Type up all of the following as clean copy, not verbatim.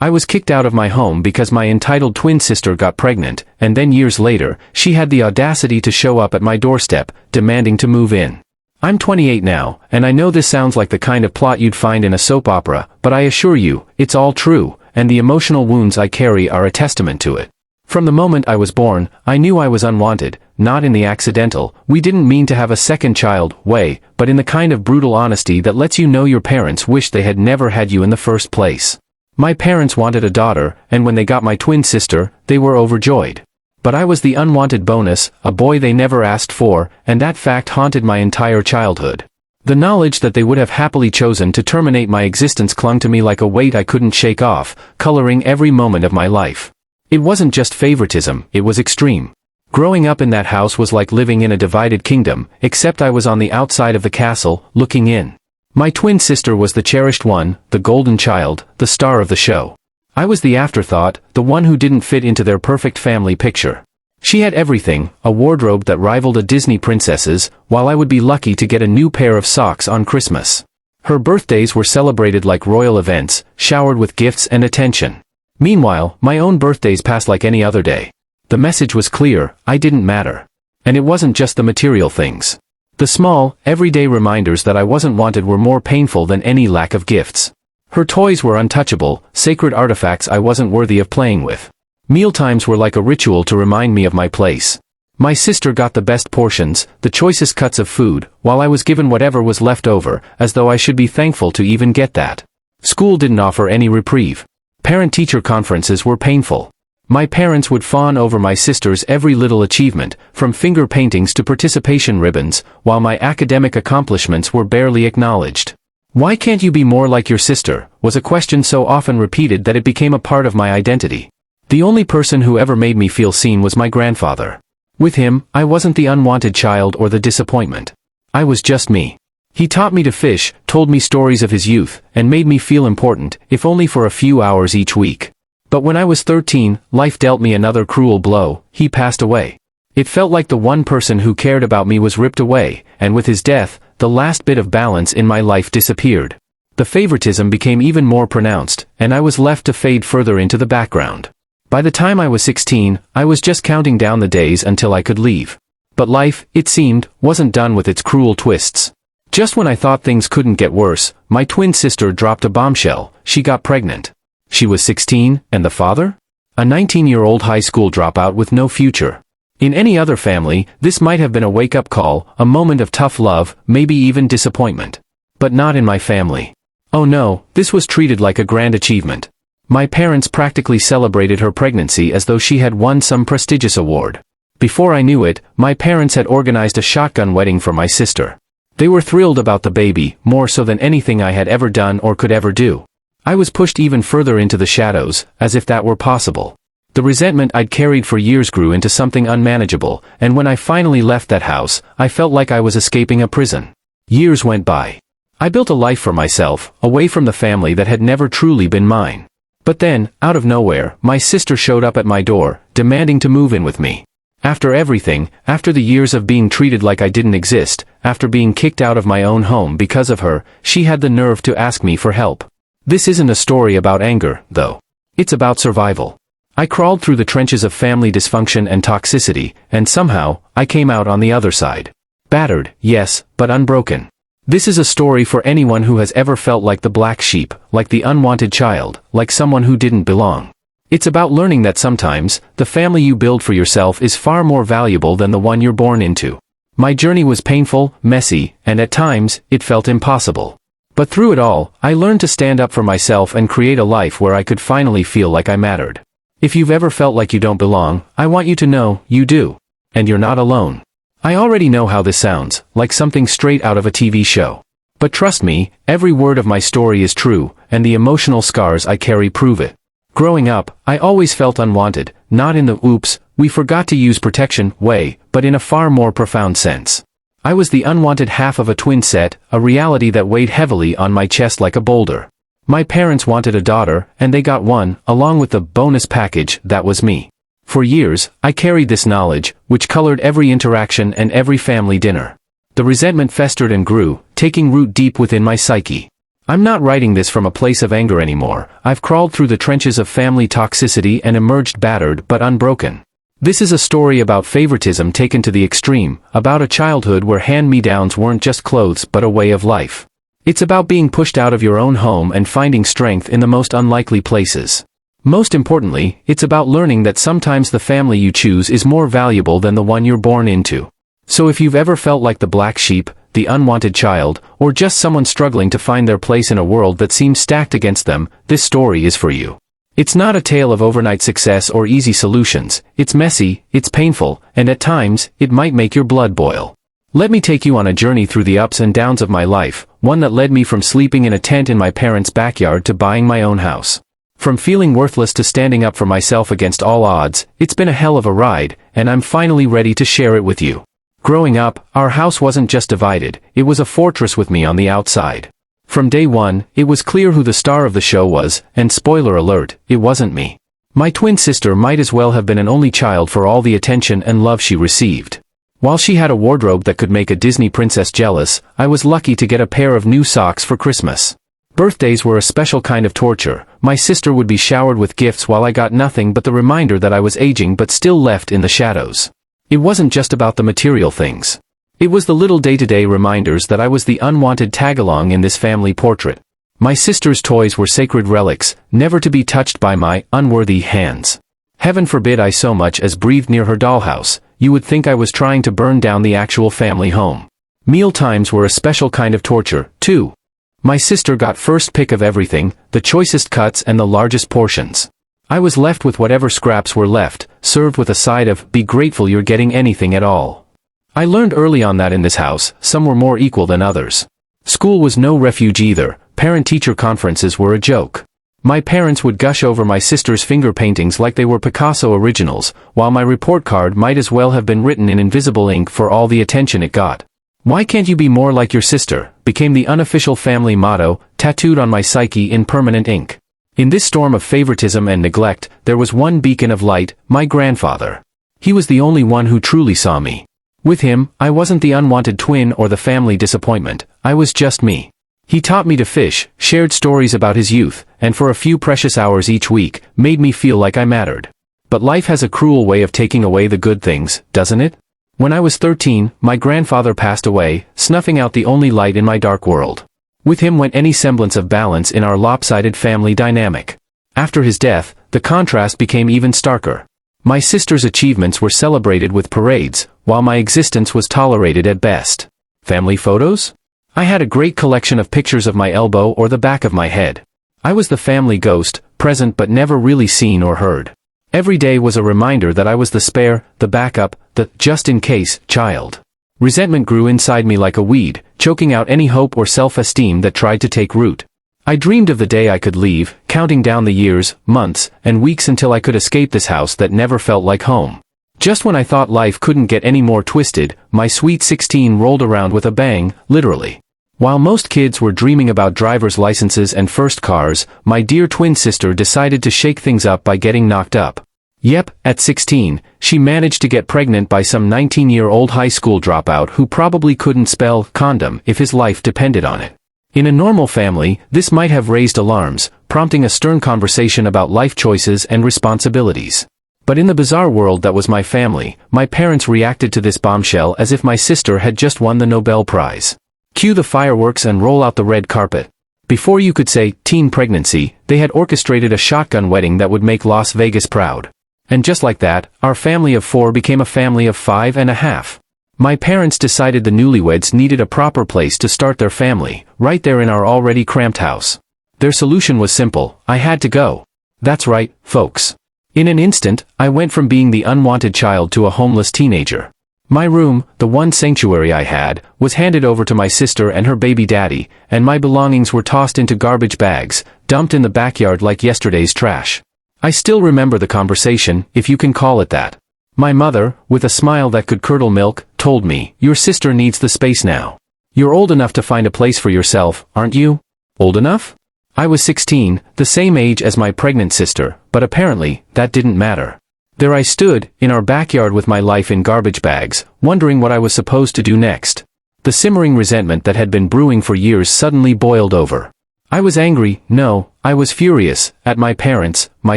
I was kicked out of my home because my entitled twin sister got pregnant, and then years later, she had the audacity to show up at my doorstep, demanding to move in. I'm 28 now, and I know this sounds like the kind of plot you'd find in a soap opera, but I assure you, it's all true, and the emotional wounds I carry are a testament to it. From the moment I was born, I knew I was unwanted, not in the accidental, we didn't mean to have a second child way, but in the kind of brutal honesty that lets you know your parents wish they had never had you in the first place. My parents wanted a daughter, and when they got my twin sister, they were overjoyed. But I was the unwanted bonus, a boy they never asked for, and that fact haunted my entire childhood. The knowledge that they would have happily chosen to terminate my existence clung to me like a weight I couldn't shake off, coloring every moment of my life. It wasn't just favoritism, it was extreme. Growing up in that house was like living in a divided kingdom, except I was on the outside of the castle, looking in. My twin sister was the cherished one, the golden child, the star of the show. I was the afterthought, the one who didn't fit into their perfect family picture. She had everything, a wardrobe that rivaled a Disney princess's, while I would be lucky to get a new pair of socks on Christmas. Her birthdays were celebrated like royal events, showered with gifts and attention. Meanwhile, my own birthdays passed like any other day. The message was clear, I didn't matter. And it wasn't just the material things. The small, everyday reminders that I wasn't wanted were more painful than any lack of gifts. Her toys were untouchable, sacred artifacts I wasn't worthy of playing with. Mealtimes were like a ritual to remind me of my place. My sister got the best portions, the choicest cuts of food, while I was given whatever was left over, as though I should be thankful to even get that. School didn't offer any reprieve. Parent-teacher conferences were painful. My parents would fawn over my sister's every little achievement, from finger paintings to participation ribbons, while my academic accomplishments were barely acknowledged. Why can't you be more like your sister, was a question so often repeated that it became a part of my identity. The only person who ever made me feel seen was my grandfather. With him, I wasn't the unwanted child or the disappointment. I was just me. He taught me to fish, told me stories of his youth, and made me feel important, if only for a few hours each week. But when I was 13, life dealt me another cruel blow, he passed away. It felt like the one person who cared about me was ripped away, and with his death, the last bit of balance in my life disappeared. The favoritism became even more pronounced, and I was left to fade further into the background. By the time I was 16, I was just counting down the days until I could leave. But life, it seemed, wasn't done with its cruel twists. Just when I thought things couldn't get worse, my twin sister dropped a bombshell. She got pregnant. She was 16, and the father? A 19-year-old high school dropout with no future. In any other family, this might have been a wake-up call, a moment of tough love, maybe even disappointment. But not in my family. Oh no, this was treated like a grand achievement. My parents practically celebrated her pregnancy as though she had won some prestigious award. Before I knew it, my parents had organized a shotgun wedding for my sister. They were thrilled about the baby, more so than anything I had ever done or could ever do. I was pushed even further into the shadows, as if that were possible. The resentment I'd carried for years grew into something unmanageable, and when I finally left that house, I felt like I was escaping a prison. Years went by. I built a life for myself, away from the family that had never truly been mine. But then, out of nowhere, my sister showed up at my door, demanding to move in with me. After everything, after the years of being treated like I didn't exist, after being kicked out of my own home because of her, she had the nerve to ask me for help. This isn't a story about anger, though. It's about survival. I crawled through the trenches of family dysfunction and toxicity, and somehow, I came out on the other side. Battered, yes, but unbroken. This is a story for anyone who has ever felt like the black sheep, like the unwanted child, like someone who didn't belong. It's about learning that sometimes, the family you build for yourself is far more valuable than the one you're born into. My journey was painful, messy, and at times, it felt impossible. But through it all, I learned to stand up for myself and create a life where I could finally feel like I mattered. If you've ever felt like you don't belong, I want you to know, you do. And you're not alone. I already know how this sounds, like something straight out of a TV show. But trust me, every word of my story is true, and the emotional scars I carry prove it. Growing up, I always felt unwanted, not in the oops, we forgot to use protection way, but in a far more profound sense. I was the unwanted half of a twin set, a reality that weighed heavily on my chest like a boulder. My parents wanted a daughter, and they got one, along with the bonus package that was me. For years, I carried this knowledge, which colored every interaction and every family dinner. The resentment festered and grew, taking root deep within my psyche. I'm not writing this from a place of anger anymore. I've crawled through the trenches of family toxicity and emerged battered but unbroken. This is a story about favoritism taken to the extreme, about a childhood where hand-me-downs weren't just clothes but a way of life. It's about being pushed out of your own home and finding strength in the most unlikely places. Most importantly, it's about learning that sometimes the family you choose is more valuable than the one you're born into. So if you've ever felt like the black sheep, the unwanted child, or just someone struggling to find their place in a world that seems stacked against them, this story is for you. It's not a tale of overnight success or easy solutions. It's messy, it's painful, and at times, it might make your blood boil. Let me take you on a journey through the ups and downs of my life, one that led me from sleeping in a tent in my parents' backyard to buying my own house. From feeling worthless to standing up for myself against all odds, it's been a hell of a ride, and I'm finally ready to share it with you. Growing up, our house wasn't just divided, it was a fortress with me on the outside. From day one, it was clear who the star of the show was, and spoiler alert, it wasn't me. My twin sister might as well have been an only child for all the attention and love she received. While she had a wardrobe that could make a Disney princess jealous, I was lucky to get a pair of new socks for Christmas. Birthdays were a special kind of torture. My sister would be showered with gifts while I got nothing but the reminder that I was aging but still left in the shadows. It wasn't just about the material things. It was the little day-to-day reminders that I was the unwanted tag-along in this family portrait. My sister's toys were sacred relics, never to be touched by my unworthy hands. Heaven forbid I so much as breathed near her dollhouse. You would think I was trying to burn down the actual family home. Meal times were a special kind of torture, too. My sister got first pick of everything, the choicest cuts and the largest portions. I was left with whatever scraps were left, served with a side of, be grateful you're getting anything at all. I learned early on that in this house, some were more equal than others. School was no refuge either, parent-teacher conferences were a joke. My parents would gush over my sister's finger paintings like they were Picasso originals, while my report card might as well have been written in invisible ink for all the attention it got. "Why can't you be more like your sister?" became the unofficial family motto, tattooed on my psyche in permanent ink. In this storm of favoritism and neglect, there was one beacon of light, my grandfather. He was the only one who truly saw me. With him, I wasn't the unwanted twin or the family disappointment, I was just me. He taught me to fish, shared stories about his youth, and for a few precious hours each week, made me feel like I mattered. But life has a cruel way of taking away the good things, doesn't it? When I was 13, my grandfather passed away, snuffing out the only light in my dark world. With him went any semblance of balance in our lopsided family dynamic. After his death, the contrast became even starker. My sister's achievements were celebrated with parades, while my existence was tolerated at best. Family photos? I had a great collection of pictures of my elbow or the back of my head. I was the family ghost, present but never really seen or heard. Every day was a reminder that I was the spare, the backup, the just-in-case child. Resentment grew inside me like a weed, choking out any hope or self-esteem that tried to take root. I dreamed of the day I could leave, counting down the years, months, and weeks until I could escape this house that never felt like home. Just when I thought life couldn't get any more twisted, my sweet 16 rolled around with a bang, literally. While most kids were dreaming about driver's licenses and first cars, my dear twin sister decided to shake things up by getting knocked up. Yep, at 16, she managed to get pregnant by some 19-year-old high school dropout who probably couldn't spell condom if his life depended on it. In a normal family, this might have raised alarms, prompting a stern conversation about life choices and responsibilities. But in the bizarre world that was my family, my parents reacted to this bombshell as if my sister had just won the Nobel Prize. Cue the fireworks and roll out the red carpet. Before you could say, teen pregnancy, they had orchestrated a shotgun wedding that would make Las Vegas proud. And just like that, our family of 4 became a family of 5.5. My parents decided the newlyweds needed a proper place to start their family, right there in our already cramped house. Their solution was simple: I had to go. That's right, folks. In an instant, I went from being the unwanted child to a homeless teenager. My room, the one sanctuary I had, was handed over to my sister and her baby daddy, and my belongings were tossed into garbage bags, dumped in the backyard like yesterday's trash. I still remember the conversation, if you can call it that. My mother, with a smile that could curdle milk, told me, "Your sister needs the space now. You're old enough to find a place for yourself, aren't you?" Old enough? I was 16, the same age as my pregnant sister, but apparently, that didn't matter. There I stood, in our backyard with my life in garbage bags, wondering what I was supposed to do next. The simmering resentment that had been brewing for years suddenly boiled over. I was angry, no, I was furious, at my parents, my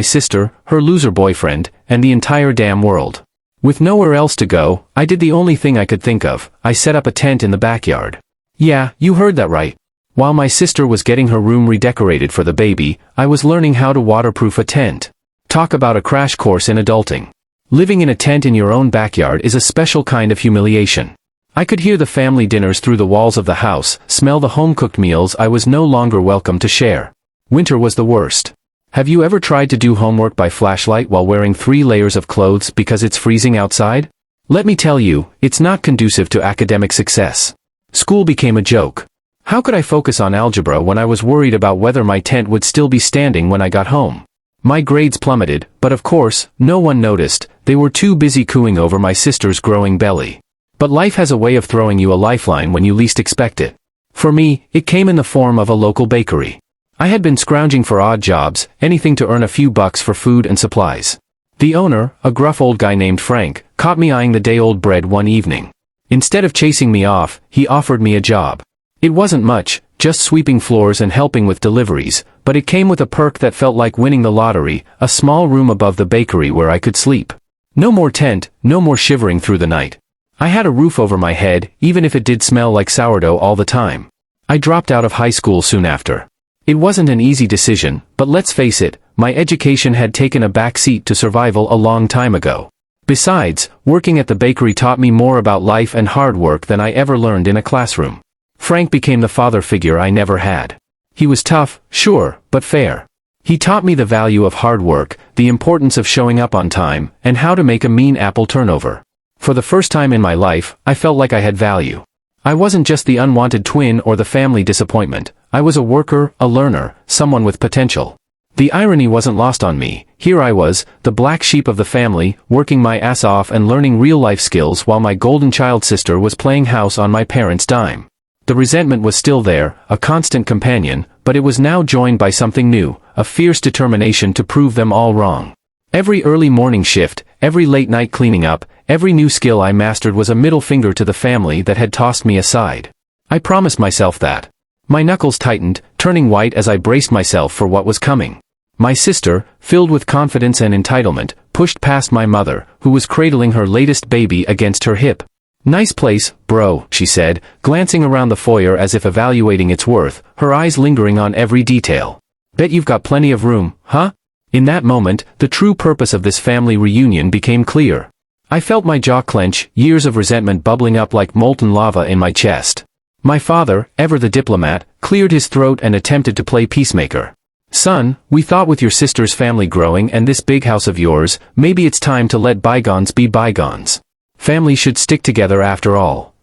sister, her loser boyfriend, and the entire damn world. With nowhere else to go, I did the only thing I could think of. I set up a tent in the backyard. Yeah, you heard that right. While my sister was getting her room redecorated for the baby, I was learning how to waterproof a tent. Talk about a crash course in adulting. Living in a tent in your own backyard is a special kind of humiliation. I could hear the family dinners through the walls of the house, smell the home-cooked meals I was no longer welcome to share. Winter was the worst. Have you ever tried to do homework by flashlight while wearing 3 layers of clothes because it's freezing outside? Let me tell you, it's not conducive to academic success. School became a joke. How could I focus on algebra when I was worried about whether my tent would still be standing when I got home? My grades plummeted, but of course, no one noticed. They were too busy cooing over my sister's growing belly. But life has a way of throwing you a lifeline when you least expect it. For me, it came in the form of a local bakery. I had been scrounging for odd jobs, anything to earn a few bucks for food and supplies. The owner, a gruff old guy named Frank, caught me eyeing the day-old bread one evening. Instead of chasing me off, he offered me a job. It wasn't much, just sweeping floors and helping with deliveries, but it came with a perk that felt like winning the lottery, a small room above the bakery where I could sleep. No more tent, no more shivering through the night. I had a roof over my head, even if it did smell like sourdough all the time. I dropped out of high school soon after. It wasn't an easy decision, but let's face it, my education had taken a back seat to survival a long time ago. Besides, working at the bakery taught me more about life and hard work than I ever learned in a classroom. Frank became the father figure I never had. He was tough, sure, but fair. He taught me the value of hard work, the importance of showing up on time, and how to make a mean apple turnover. For the first time in my life, I felt like I had value. I wasn't just the unwanted twin or the family disappointment. I was a worker, a learner, someone with potential. The irony wasn't lost on me. Here I was, the black sheep of the family, working my ass off and learning real-life skills while my golden child sister was playing house on my parents' dime. The resentment was still there, a constant companion, but it was now joined by something new, a fierce determination to prove them all wrong. Every early morning shift, every late night cleaning up, every new skill I mastered was a middle finger to the family that had tossed me aside. I promised myself that. My knuckles tightened, turning white as I braced myself for what was coming. My sister, filled with confidence and entitlement, pushed past my mother, who was cradling her latest baby against her hip. "Nice place, bro," she said, glancing around the foyer as if evaluating its worth, her eyes lingering on every detail. "Bet you've got plenty of room, huh?" In that moment, the true purpose of this family reunion became clear. I felt my jaw clench, years of resentment bubbling up like molten lava in my chest. My father, ever the diplomat, cleared his throat and attempted to play peacemaker. "Son, we thought with your sister's family growing and this big house of yours, maybe it's time to let bygones be bygones. Family should stick together after all."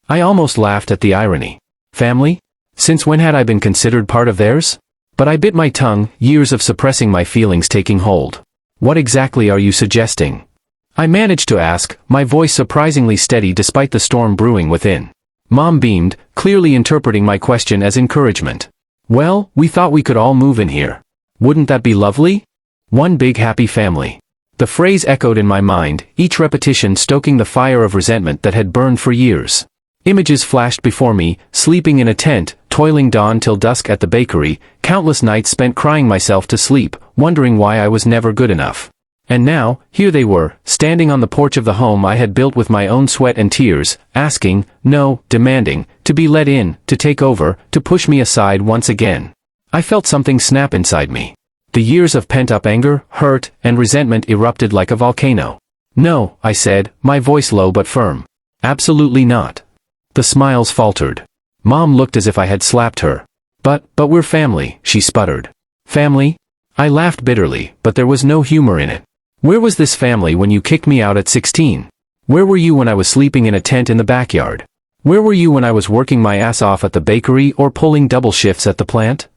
I almost laughed at the irony. Family? Since when had I been considered part of theirs? But I bit my tongue, years of suppressing my feelings taking hold. "What exactly are you suggesting?" I managed to ask, my voice surprisingly steady despite the storm brewing within. Mom beamed, clearly interpreting my question as encouragement. "Well, we thought we could all move in here. Wouldn't that be lovely? One big happy family." The phrase echoed in my mind, each repetition stoking the fire of resentment that had burned for years. Images flashed before me, sleeping in a tent, toiling dawn till dusk at the bakery, countless nights spent crying myself to sleep, wondering why I was never good enough. And now, here they were, standing on the porch of the home I had built with my own sweat and tears, asking, no, demanding, to be let in, to take over, to push me aside once again. I felt something snap inside me. The years of pent-up anger, hurt, and resentment erupted like a volcano. "No," I said, my voice low but firm. "Absolutely not." The smiles faltered. Mom looked as if I had slapped her. But we're family," she sputtered. "Family?" I laughed bitterly, but there was no humor in it. Where was this family when you kicked me out at 16? Where were you when I was sleeping in a tent in the backyard? Where were you when I was working my ass off at the bakery or pulling double shifts at the plant?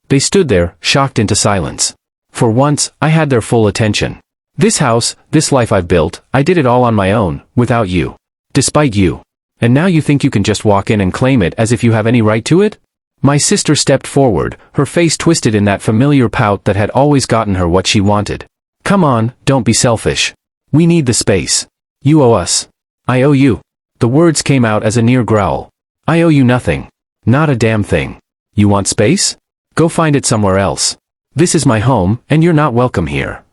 They stood there, shocked into silence. For once, I had their full attention. This house, this life I've built, I did it all on my own, without you. Despite you. And now you think you can just walk in and claim it as if you have any right to it? My sister stepped forward, her face twisted in that familiar pout that had always gotten her what she wanted. "Come on, don't be selfish. We need the space. You owe us." "I owe you." The words came out as a near growl. "I owe you nothing. Not a damn thing. You want space? Go find it somewhere else. This is my home, and you're not welcome here.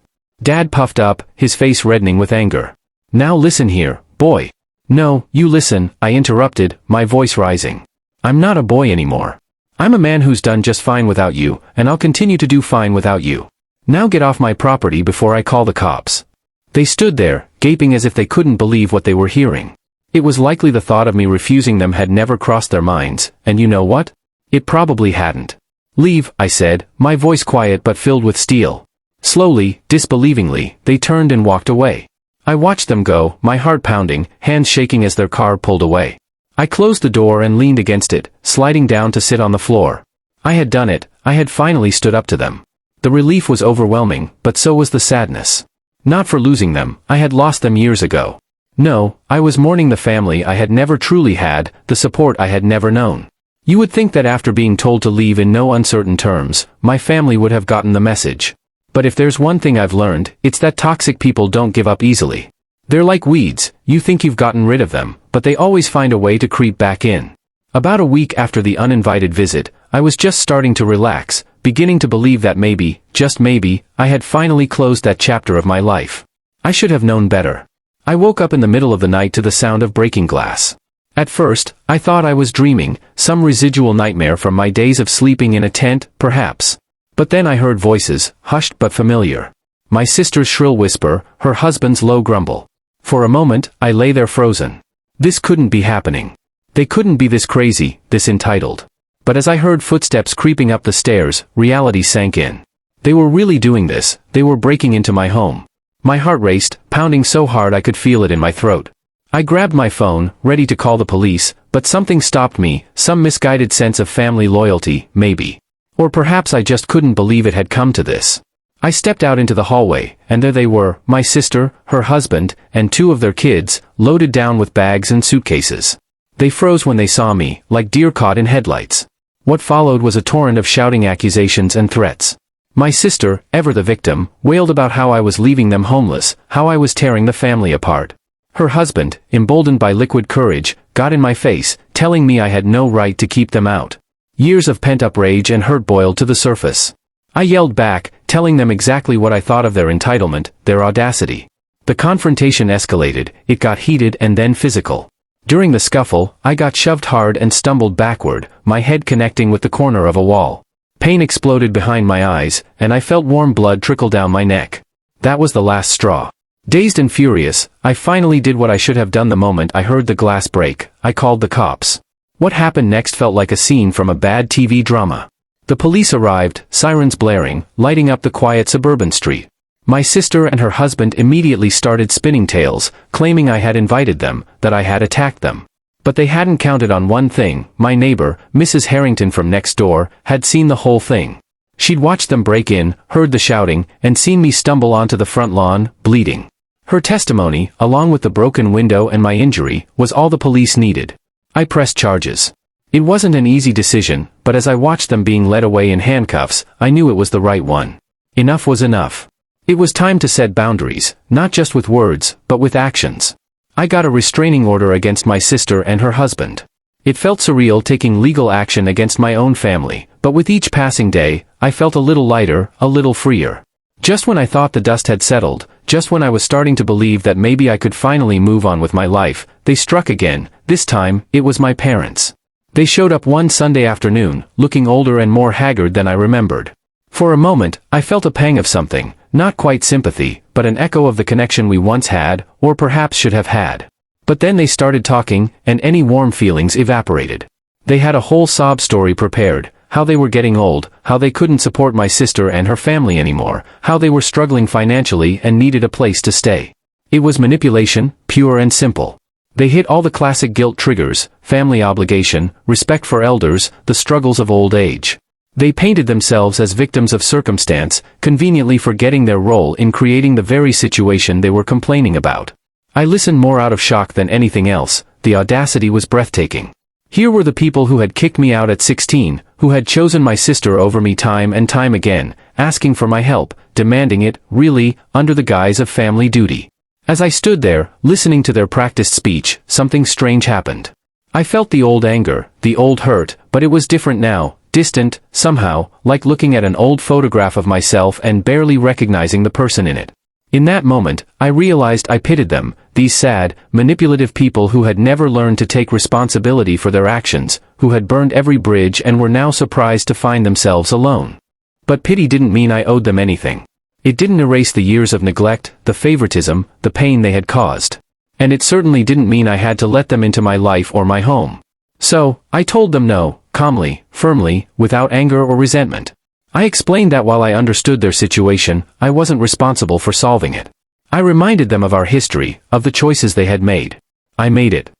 Dad puffed up, his face reddening with anger. Now listen here, boy. No, you listen, I interrupted, my voice rising. I'm not a boy anymore. I'm a man who's done just fine without you, and I'll continue to do fine without you. Now get off my property before I call the cops. They stood there, gaping as if they couldn't believe what they were hearing. It was likely the thought of me refusing them had never crossed their minds, and you know what? It probably hadn't. Leave, I said, my voice quiet but filled with steel. Slowly, disbelievingly, they turned and walked away. I watched them go, my heart pounding, hands shaking as their car pulled away. I closed the door and leaned against it, sliding down to sit on the floor. I had done it, I had finally stood up to them. The relief was overwhelming, but so was the sadness. Not for losing them, I had lost them years ago. No, I was mourning the family I had never truly had, the support I had never known. You would think that after being told to leave in no uncertain terms, my family would have gotten the message. But if there's one thing I've learned, it's that toxic people don't give up easily. They're like weeds, you think you've gotten rid of them, but they always find a way to creep back in. About a week after the uninvited visit, I was just starting to relax, beginning to believe that maybe, just maybe, I had finally closed that chapter of my life. I should have known better. I woke up in the middle of the night to the sound of breaking glass. At first, I thought I was dreaming, some residual nightmare from my days of sleeping in a tent, perhaps. But then I heard voices, hushed but familiar. My sister's shrill whisper, her husband's low grumble. For a moment, I lay there frozen. This couldn't be happening. They couldn't be this crazy, this entitled. But as I heard footsteps creeping up the stairs, reality sank in. They were really doing this, they were breaking into my home. My heart raced, pounding so hard I could feel it in my throat. I grabbed my phone, ready to call the police, but something stopped me, some misguided sense of family loyalty, maybe. Or perhaps I just couldn't believe it had come to this. I stepped out into the hallway, and there they were, my sister, her husband, and two of their kids, loaded down with bags and suitcases. They froze when they saw me, like deer caught in headlights. What followed was a torrent of shouting accusations and threats. My sister, ever the victim, wailed about how I was leaving them homeless, how I was tearing the family apart. Her husband, emboldened by liquid courage, got in my face, telling me I had no right to keep them out. Years of pent-up rage and hurt boiled to the surface. I yelled back, telling them exactly what I thought of their entitlement, their audacity. The confrontation escalated, it got heated and then physical. During the scuffle, I got shoved hard and stumbled backward, my head connecting with the corner of a wall. Pain exploded behind my eyes, and I felt warm blood trickle down my neck. That was the last straw. Dazed and furious, I finally did what I should have done the moment I heard the glass break. I called the cops. What happened next felt like a scene from a bad TV drama. The police arrived, sirens blaring, lighting up the quiet suburban street. My sister and her husband immediately started spinning tales, claiming I had invited them, that I had attacked them. But they hadn't counted on one thing. My neighbor, Mrs. Harrington from next door, had seen the whole thing. She'd watched them break in, heard the shouting, and seen me stumble onto the front lawn, bleeding. Her testimony, along with the broken window and my injury, was all the police needed. I pressed charges. It wasn't an easy decision, but as I watched them being led away in handcuffs, I knew it was the right one. Enough was enough. It was time to set boundaries, not just with words, but with actions. I got a restraining order against my sister and her husband. It felt surreal taking legal action against my own family, but with each passing day, I felt a little lighter, a little freer. Just when I thought the dust had settled, just when I was starting to believe that maybe I could finally move on with my life, they struck again. This time, it was my parents. They showed up one Sunday afternoon, looking older and more haggard than I remembered. For a moment, I felt a pang of something, not quite sympathy, but an echo of the connection we once had, or perhaps should have had. But then they started talking, and any warm feelings evaporated. They had a whole sob story prepared, how they were getting old, how they couldn't support my sister and her family anymore, how they were struggling financially and needed a place to stay. It was manipulation, pure and simple. They hit all the classic guilt triggers: family obligation, respect for elders, the struggles of old age. They painted themselves as victims of circumstance, conveniently forgetting their role in creating the very situation they were complaining about. I listened more out of shock than anything else. The audacity was breathtaking. Here were the people who had kicked me out at 16, who had chosen my sister over me time and time again, asking for my help, demanding it, really, under the guise of family duty. As I stood there, listening to their practiced speech, something strange happened. I felt the old anger, the old hurt, but it was different now, distant, somehow, like looking at an old photograph of myself and barely recognizing the person in it. In that moment, I realized I pitied them, these sad, manipulative people who had never learned to take responsibility for their actions, who had burned every bridge and were now surprised to find themselves alone. But pity didn't mean I owed them anything. It didn't erase the years of neglect, the favoritism, the pain they had caused. And it certainly didn't mean I had to let them into my life or my home. So, I told them no, calmly, firmly, without anger or resentment. I explained that while I understood their situation, I wasn't responsible for solving it. I reminded them of our history, of the choices they had made. I made it.